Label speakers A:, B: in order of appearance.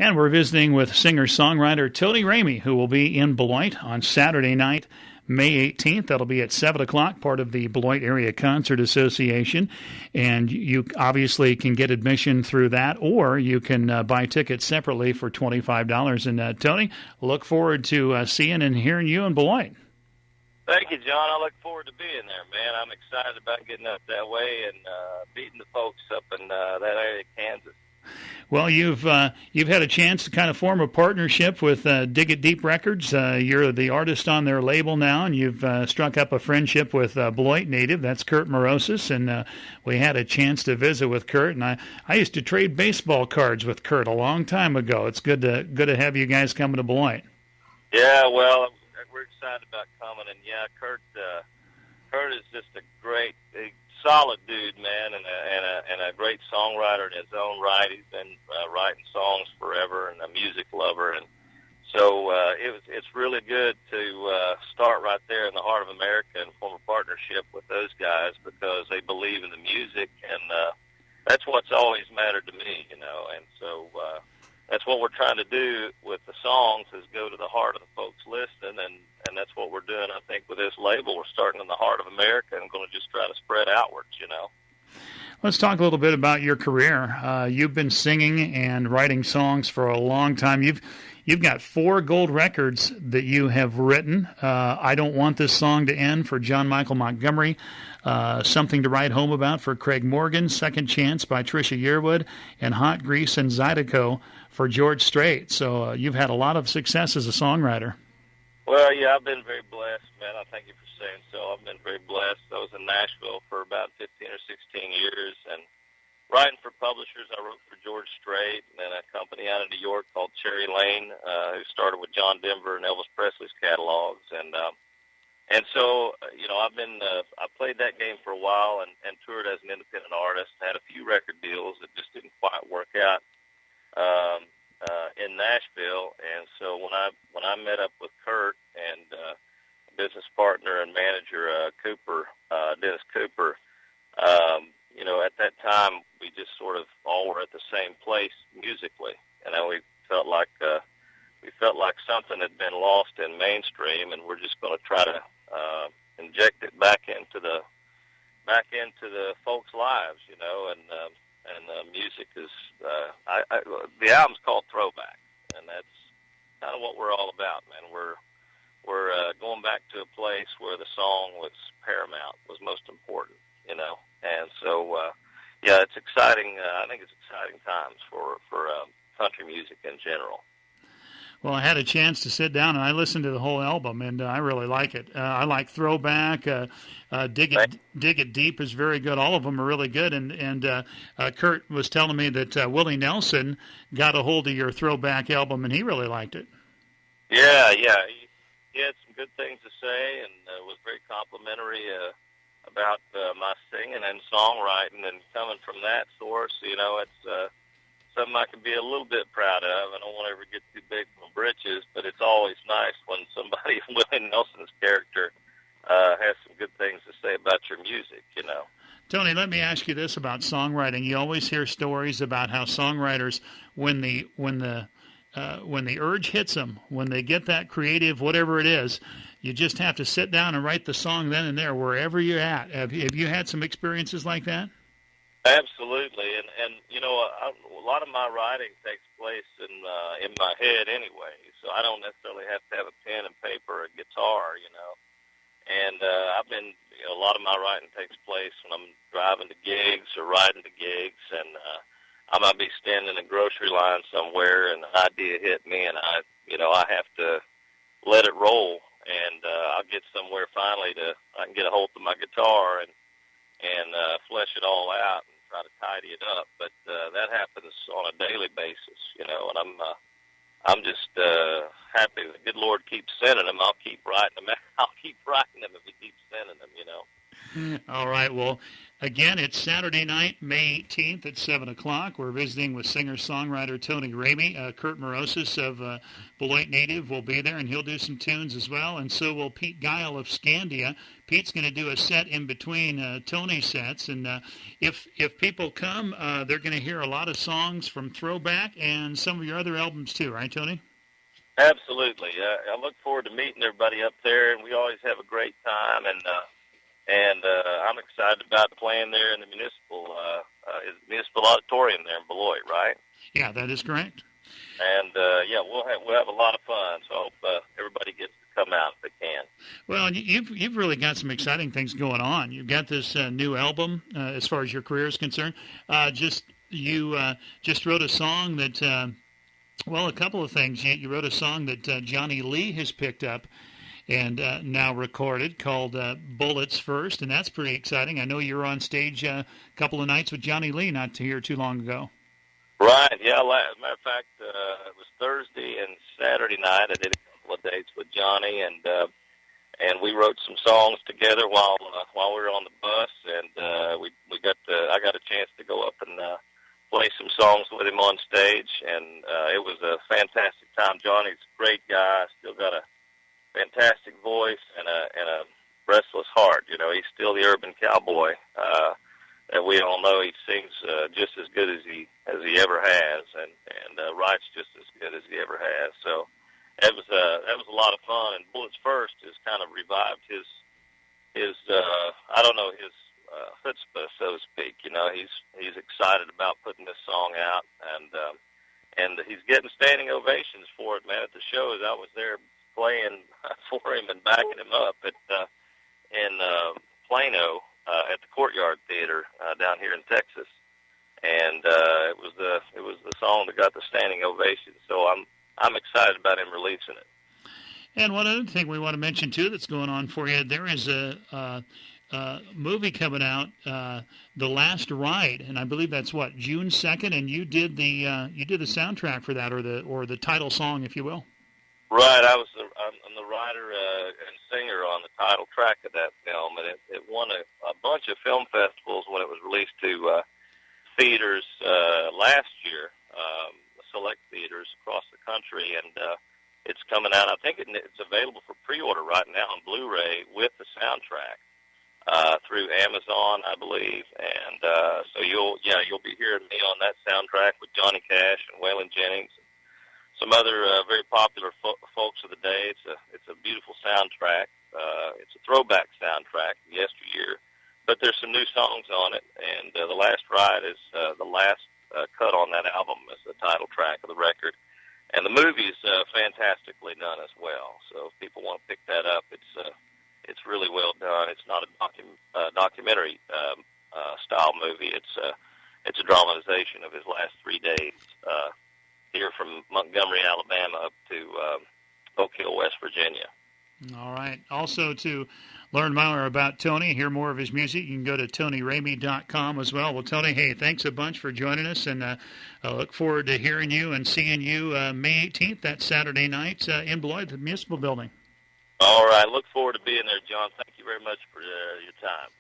A: And we're visiting with singer-songwriter Tony Ramey, who will be in Beloit on Saturday night, May 18th. That'll be at 7 o'clock, part of the Beloit Area Concert Association. And you obviously can get admission through that, or you can buy tickets separately for $25. And Tony, look forward to seeing and hearing you in Beloit.
B: Thank you, John. I look forward to being there, man. I'm excited about getting up that way and beating the folks up in that area of Kansas.
A: Well, you've had a chance to kind of form a partnership with Dig It Deep Records. You're the artist on their label now, and you've struck up a friendship with Beloit native. That's Kurt Morosis, and we had a chance to visit with Kurt. And I used to trade baseball cards with Kurt a long time ago. It's good to have you guys coming to Beloit.
B: Yeah, well, we're excited about coming, and yeah, Kurt is just a great, solid dude, man, and a great songwriter in his own right. He's been writing songs forever and a music lover, and so it's really good to start right there in the heart of America and form a partnership with those guys because they believe in the music, and that's what's always mattered to me, you know, and so that's what we're trying to do with the songs is go to the heart of the folks listening, and that's what we're doing, I think, with this label. We're starting in the heart of America and going to just try to spread outwards, you know.
A: Let's talk a little bit about your career. You've been singing and writing songs for a long time. You've got 4 gold records that you have written. I Don't Want This Song to End for John Michael Montgomery. Something to Write Home About for Craig Morgan. Second Chance by Trisha Yearwood. And Hot Grease and Zydeco for George Strait. So you've had a lot of success as a songwriter.
B: Well, yeah, I've been very blessed, man. I thank you for saying so. I've been very blessed. I was in Nashville for about 15 or 16 years, and writing for publishers. I wrote for George Strait and then a company out of New York called Cherry Lane, who started with John Denver and Elvis Presley's catalogs. And so, you know, I played that game for a while and toured as an independent artist. Had a few record deals that just didn't quite work out in Nashville. And so when I met up with Kurt and business partner and manager Dennis Cooper, you know, at that time we just sort of all were at the same place musically, and then we felt like something had been lost in mainstream, and we're just going to try to inject it back into the folks' lives, you know, and music is the album's called Throwback, and that's kind of what we're all about, man. We're going back to a place where the song was paramount, was most important, you know, and so yeah, it's exciting. I think it's exciting times for country music in general.
A: Well, I had a chance to sit down and I listened to the whole album, and I really like it. I like Throwback. Dig It Deep is very good. All of them are really good. And Kurt was telling me that Willie Nelson got a hold of your Throwback album, and he really liked it.
B: Yeah. He had some good things to say and was very complimentary about my singing and songwriting. And coming from that source, you know, it's something I can be a little bit proud of. I don't want to ever get too big for britches, but it's always nice when somebody, Willie Nelson's character, has some good things to say about your music, you know.
A: Tony, let me ask you this about songwriting. You always hear stories about how songwriters, when the urge hits them, when they get that creative, whatever it is, you just have to sit down and write the song then and there, wherever you're at. Have you had some experiences like that?
B: Absolutely, and you know, a lot of my writing takes place in my head anyway, so I don't necessarily have to have a pen and paper or a guitar, you know. And a lot of my writing takes place when I'm driving to gigs or riding to gigs, and I might be standing in a grocery line somewhere, and an idea hit me, and I have to let it roll, and I'll get somewhere finally I can get a hold of my guitar and flesh it all out and try to tidy it up. But that happens on a daily basis, you know, and I'm just happy the good Lord keeps sending them. I'll keep writing them. I'll keep writing them if He keeps sending them, you know.
A: All right. Well, Again, it's Saturday night, May 18th at 7 o'clock. We're visiting with singer-songwriter Tony Ramey. Kurt Morosis of Beloit Native will be there, and he'll do some tunes as well, and so will Pete Guile of Scandia. Pete's going to do a set in between Tony's sets, and if people come, they're going to hear a lot of songs from Throwback and some of your other albums too, right, Tony?
B: Absolutely. I look forward to meeting everybody up there, and we always have a great time, and I'm excited about playing there in the municipal auditorium there in Beloit, right?
A: Yeah, that is correct.
B: And we'll have a lot of fun. So I hope everybody gets to come out if they can.
A: Well, and you've really got some exciting things going on. You've got this new album as far as your career is concerned. You wrote a song that a couple of things. You wrote a song that Johnny Lee has picked up and now recorded called Bullets First, and that's pretty exciting. I know you were on stage a couple of nights with Johnny Lee not too long ago.
B: Right, yeah. As a matter of fact, it was Thursday and Saturday night. I did a couple of dates with Johnny, and we wrote some songs together while we were on the bus, and I got a chance to go up and play some songs with him on stage, and it was a fantastic time. Johnny's a great guy, still got a fantastic voice and a restless heart. You know, he's still the urban cowboy that we all know. He sings just as good as he ever has, and writes just as good as he ever has. So that was a lot of fun. And Bullets First has kind of revived his chutzpah, so to speak. You know, he's excited about putting this song out, and he's getting standing ovations for it, man. At the shows, I was there playing for him and backing him up in Plano at the Courtyard Theater down here in Texas, and it was the song that got the standing ovation. So I'm excited about him releasing it.
A: And one other thing we want to mention too that's going on for you, there is a movie coming out, The Last Ride, and I believe that's June 2nd, and you did the soundtrack for that, or the title song, if you will.
B: Right, I'm the writer and singer on the title track of that film, and it won a bunch of film festivals when it was released to theaters last year, select theaters across the country, and it's coming out. I think it's available for pre-order right now on Blu-ray with the soundtrack through Amazon, I believe, and so you'll be hearing me on that soundtrack with Johnny Cash and Waylon Jennings. Some other very popular folks of the day. It's a beautiful soundtrack. It's a throwback soundtrack from yesteryear, but there's some new songs on it. And The Last Ride is the last cut on that album as the title track of the record. And the movie's fantastically done as well. So if people want to pick that up, it's really well done. It's not a documentary style movie. It's a dramatization of his last 3 days. Here from Montgomery, Alabama, up to Oak Hill, West Virginia.
A: All right. Also, to learn more about Tony, hear more of his music, you can go to TonyRamey.com as well. Well, Tony, hey, thanks a bunch for joining us, and I look forward to hearing you and seeing you May 18th, that Saturday night, in Beloit, the Municipal Building.
B: All right. Look forward to being there, John. Thank you very much for your time.